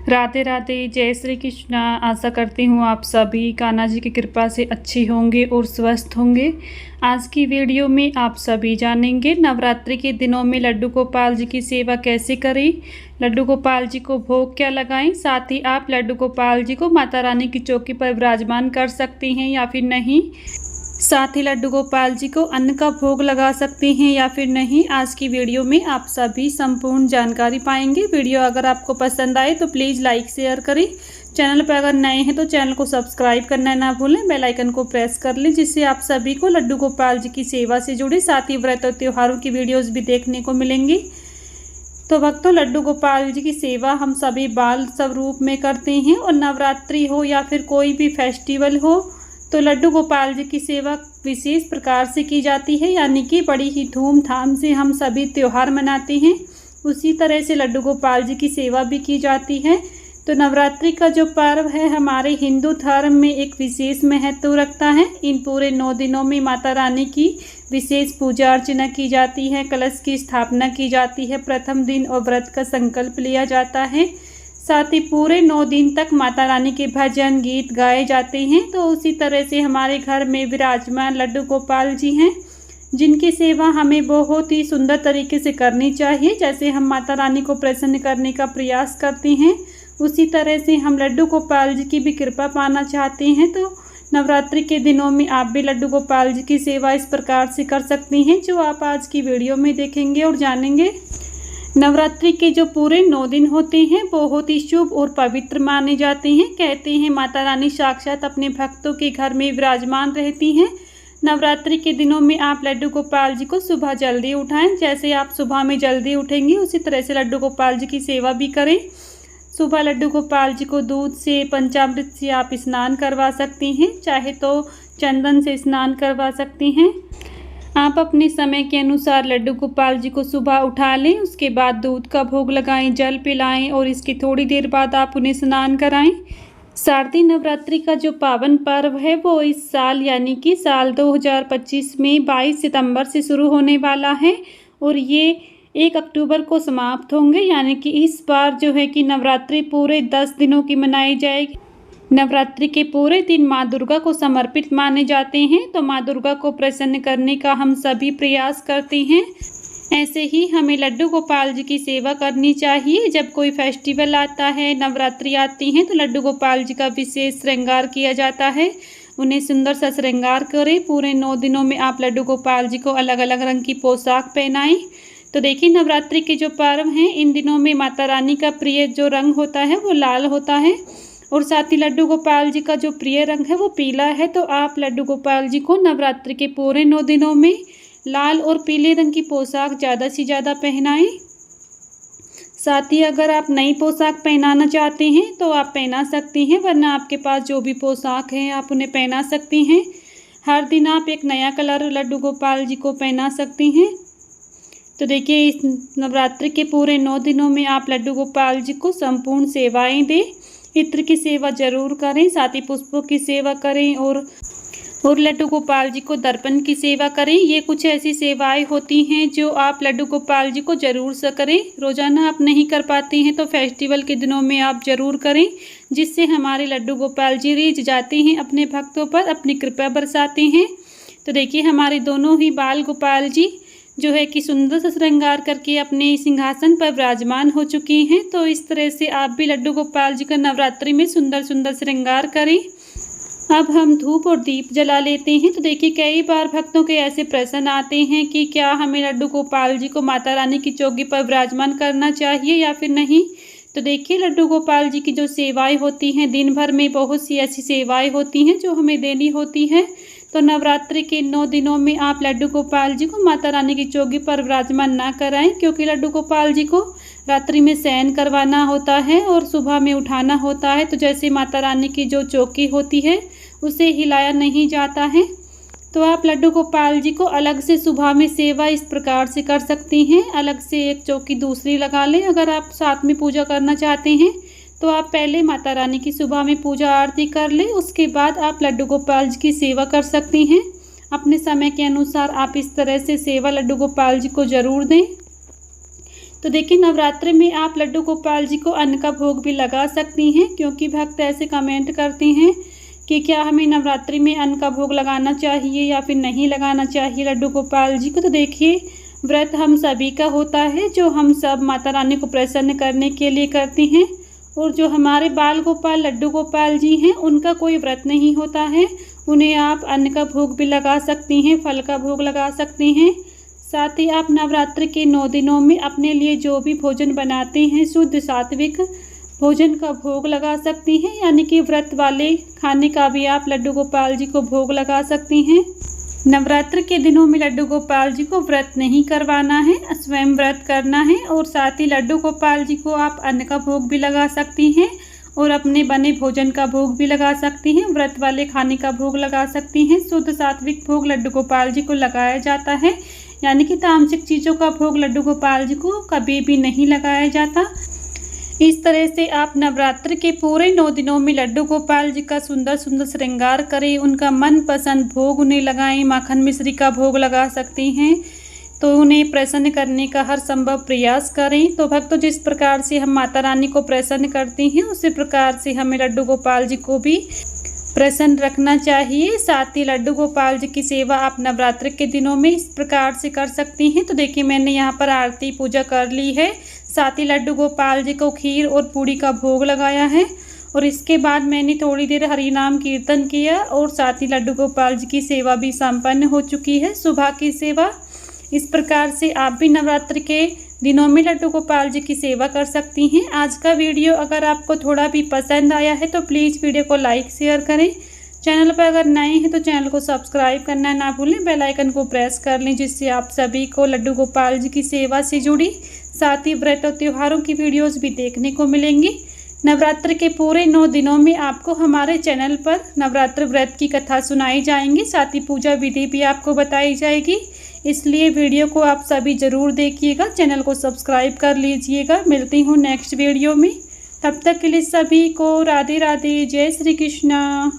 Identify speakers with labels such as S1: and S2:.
S1: राधे राधे, जय श्री कृष्णा। आशा करती हूँ आप सभी कान्हा जी की कृपा से अच्छे होंगे और स्वस्थ होंगे। आज की वीडियो में आप सभी जानेंगे नवरात्रि के दिनों में लड्डू गोपाल जी की सेवा कैसे करें, लड्डू गोपाल जी को भोग क्या लगाएं, साथ ही आप लड्डू गोपाल जी को माता रानी की चौकी पर विराजमान कर सकते हैं या फिर नहीं, साथ ही लड्डू गोपाल जी को अन्न का भोग लगा सकते हैं या फिर नहीं। आज की वीडियो में आप सभी संपूर्ण जानकारी पाएंगे। वीडियो अगर आपको पसंद आए तो प्लीज़ लाइक शेयर करें। चैनल पर अगर नए हैं तो चैनल को सब्सक्राइब करना ना भूलें, बेल आइकन को प्रेस कर लें, जिससे आप सभी को लड्डू गोपाल जी की सेवा से जुड़े साथ ही व्रत और त्योहारों की वीडियोज़ भी देखने को मिलेंगी। तो भक्तों, लड्डू गोपाल जी की सेवा हम सभी बाल स्वरूप में करते हैं और नवरात्रि हो या फिर कोई भी फेस्टिवल हो तो लड्डू गोपाल जी की सेवा विशेष प्रकार से की जाती है, यानी कि बड़ी ही धूमधाम से हम सभी त्यौहार मनाते हैं। उसी तरह से लड्डू गोपाल जी की सेवा भी की जाती है। तो नवरात्रि का जो पर्व है हमारे हिंदू धर्म में एक विशेष महत्व रखता है। इन पूरे 9 दिनों में माता रानी की विशेष पूजा अर्चना की जाती है, कलश की स्थापना की जाती है, प्रथम दिन और व्रत का संकल्प लिया जाता है। साथ ही पूरे 9 दिन तक माता रानी के भजन गीत गाए जाते हैं। तो उसी तरह से हमारे घर में विराजमान लड्डू गोपाल जी हैं, जिनकी सेवा हमें बहुत ही सुंदर तरीके से करनी चाहिए। जैसे हम माता रानी को प्रसन्न करने का प्रयास करते हैं, उसी तरह से हम लड्डू गोपाल जी की भी कृपा पाना चाहते हैं। तो नवरात्रि के दिनों में आप भी लड्डू गोपाल जी की सेवा इस प्रकार से कर सकती हैं, जो आप आज की वीडियो में देखेंगे और जानेंगे। नवरात्रि के जो पूरे 9 दिन होते हैं बहुत ही शुभ और पवित्र माने जाते हैं। कहते हैं माता रानी साक्षात अपने भक्तों के घर में विराजमान रहती हैं। नवरात्रि के दिनों में आप लड्डू गोपाल जी को सुबह जल्दी उठाएं। जैसे आप सुबह में जल्दी उठेंगे उसी तरह से लड्डू गोपाल जी की सेवा भी करें। सुबह लड्डू गोपाल जी को दूध से, पंचामृत से आप स्नान करवा सकती हैं, चाहे तो चंदन से स्नान करवा सकती हैं। आप अपने समय के अनुसार लड्डू गोपाल जी को सुबह उठा लें, उसके बाद दूध का भोग लगाएं, जल पिलाएं और इसकी थोड़ी देर बाद आप उन्हें स्नान कराएं। शारदीय नवरात्रि का जो पावन पर्व है वो इस साल यानी कि साल 2025 में 22 सितंबर से शुरू होने वाला है और ये 1 अक्टूबर को समाप्त होंगे। यानी कि इस बार जो है कि नवरात्रि पूरे 10 दिनों की मनाई जाएगी। नवरात्रि के पूरे दिन माँ दुर्गा को समर्पित माने जाते हैं। तो माँ दुर्गा को प्रसन्न करने का हम सभी प्रयास करते हैं। ऐसे ही हमें लड्डू गोपाल जी की सेवा करनी चाहिए। जब कोई फेस्टिवल आता है, नवरात्रि आती हैं, तो लड्डू गोपाल जी का विशेष श्रृंगार किया जाता है। उन्हें सुंदर सा श्रृंगार करें। पूरे 9 दिनों में आप लड्डू गोपाल जी को अलग अलग रंग की पोशाक पहनाएं। तो देखिए, नवरात्रि के जो पर्व हैं इन दिनों में माता रानी का प्रिय जो रंग होता है वो लाल होता है और साथ ही लड्डू गोपाल जी का जो प्रिय रंग है वो पीला है। तो आप लड्डू गोपाल जी को नवरात्रि के पूरे 9 दिनों में लाल और पीले रंग की पोशाक ज़्यादा से ज़्यादा पहनाएं। साथ ही अगर आप नई पोशाक पहनाना चाहते हैं तो आप पहना सकती हैं, वरना आपके पास जो भी पोशाक है आप उन्हें पहना सकती हैं। हर दिन आप एक नया कलर लड्डू गोपाल जी को पहना सकती हैं। तो देखिए, इस नवरात्रि के पूरे 9 दिनों में आप लड्डू गोपाल जी को संपूर्ण सेवाएँ दें। इत्र की सेवा जरूर करें, साथ ही पुष्पों की सेवा करें और लड्डू गोपाल जी को दर्पण की सेवा करें। ये कुछ ऐसी सेवाएं होती हैं जो आप लड्डू गोपाल जी को ज़रूर से करें। रोज़ाना आप नहीं कर पाते हैं तो फेस्टिवल के दिनों में आप ज़रूर करें, जिससे हमारे लड्डू गोपाल जी रीझ जाते हैं, अपने भक्तों पर अपनी कृपा बरसाते हैं। तो देखिए, हमारे दोनों ही बाल गोपाल जी जो है कि सुंदर सा श्रृंगार करके अपने सिंहासन पर विराजमान हो चुकी हैं। तो इस तरह से आप भी लड्डू गोपाल जी का नवरात्रि में सुंदर सुंदर श्रृंगार करें। अब हम धूप और दीप जला लेते हैं। तो देखिए, कई बार भक्तों के ऐसे प्रश्न आते हैं कि क्या हमें लड्डू गोपाल जी को माता रानी की चौकी पर विराजमान करना चाहिए या फिर नहीं। तो देखिए, लड्डू गोपाल जी की जो सेवाएं होती हैं, दिन भर में बहुत सी ऐसी सेवाएं होती हैं जो हमें देनी होती है। तो नवरात्रि के 9 दिनों में आप लड्डू गोपाल जी को माता रानी की चौकी पर विराजमान ना कराएं, क्योंकि लड्डू गोपाल जी को रात्रि में शयन करवाना होता है और सुबह में उठाना होता है। तो जैसे माता रानी की जो चौकी होती है उसे हिलाया नहीं जाता है। तो आप लड्डू गोपाल जी को अलग से सुबह में सेवा इस प्रकार से कर सकती हैं। अलग से एक चौकी दूसरी लगा लें। अगर आप साथ में पूजा करना चाहते हैं तो आप पहले माता रानी की सुबह में पूजा आरती कर लें, उसके बाद आप लड्डू गोपाल जी की सेवा कर सकती हैं। अपने समय के अनुसार आप इस तरह से सेवा लड्डू गोपाल जी को ज़रूर दें। तो देखिए नवरात्रि में आप लड्डू गोपाल जी को अन्न का भोग भी लगा सकती हैं, क्योंकि भक्त ऐसे कमेंट करते हैं कि क्या हमें नवरात्रि में अन्न का भोग लगाना चाहिए या फिर नहीं लगाना चाहिए लड्डू गोपाल जी को। तो देखिए व्रत हम सभी का होता है, जो हम सब माता रानी को प्रसन्न करने के लिए करते हैं। और जो हमारे बाल गोपाल लड्डू गोपाल जी हैं, उनका कोई व्रत नहीं होता है, उन्हें आप अन्न का भोग भी लगा सकती हैं, फल का भोग लगा सकती हैं। साथ ही आप नवरात्रि के 9 दिनों में अपने लिए जो भी भोजन बनाते हैं शुद्ध सात्विक भोजन का भोग लगा सकती हैं, यानी कि व्रत वाले खाने का भी आप लड्डू गोपाल जी को भोग लगा सकती हैं। नवरात्र के दिनों में लड्डू गोपाल जी को व्रत नहीं करवाना है, स्वयं व्रत करना है। और साथ ही लड्डू गोपाल जी को आप अन्न का भोग भी लगा सकती हैं और अपने बने भोजन का भोग भी लगा सकती हैं, व्रत वाले खाने का भोग लगा सकती हैं। शुद्ध सात्विक भोग लड्डू गोपाल जी को लगाया जाता है, यानी कि तामसिक चीज़ों का भोग लड्डू गोपाल जी को कभी भी नहीं लगाया जाता। इस तरह से आप नवरात्र के पूरे 9 दिनों में लड्डू गोपाल जी का सुंदर सुंदर श्रृंगार करें, उनका मनपसंद भोग उन्हें लगाएं। माखन मिश्री का भोग लगा सकती हैं, तो उन्हें प्रसन्न करने का हर संभव प्रयास करें। तो भक्तों, जिस प्रकार से हम माता रानी को प्रसन्न करते हैं, उसी प्रकार से हमें लड्डू गोपाल जी को भी प्रसन्न रखना चाहिए। साथ ही लड्डू गोपाल जी की सेवा आप नवरात्र के दिनों में इस प्रकार से कर सकती हैं। तो देखिए मैंने यहाँ पर आरती पूजा कर ली है, साथ ही लड्डू गोपाल जी को खीर और पूड़ी का भोग लगाया है। और इसके बाद मैंने थोड़ी देर हरि नाम कीर्तन किया और साथ ही लड्डू गोपाल जी की सेवा भी संपन्न हो चुकी है, सुबह की सेवा। इस प्रकार से आप भी नवरात्र के दिनों में लड्डू गोपाल जी की सेवा कर सकती हैं। आज का वीडियो अगर आपको थोड़ा भी पसंद आया है तो प्लीज़ वीडियो को लाइक शेयर करें। चैनल पर अगर नए हैं तो चैनल को सब्सक्राइब करना ना भूलें, बेल आइकन को प्रेस कर लें, जिससे आप सभी को लड्डू गोपाल जी की सेवा से जुड़ी साथ ही व्रत और त्योहारों की वीडियोस भी देखने को मिलेंगी। नवरात्र के पूरे 9 दिनों में आपको हमारे चैनल पर नवरात्र व्रत की कथा सुनाई जाएंगी, साथ ही पूजा विधि भी आपको बताई जाएगी। इसलिए वीडियो को आप सभी ज़रूर देखिएगा, चैनल को सब्सक्राइब कर लीजिएगा। मिलती हूँ नेक्स्ट वीडियो में, तब तक के लिए सभी को राधे राधे, जय श्री कृष्णा।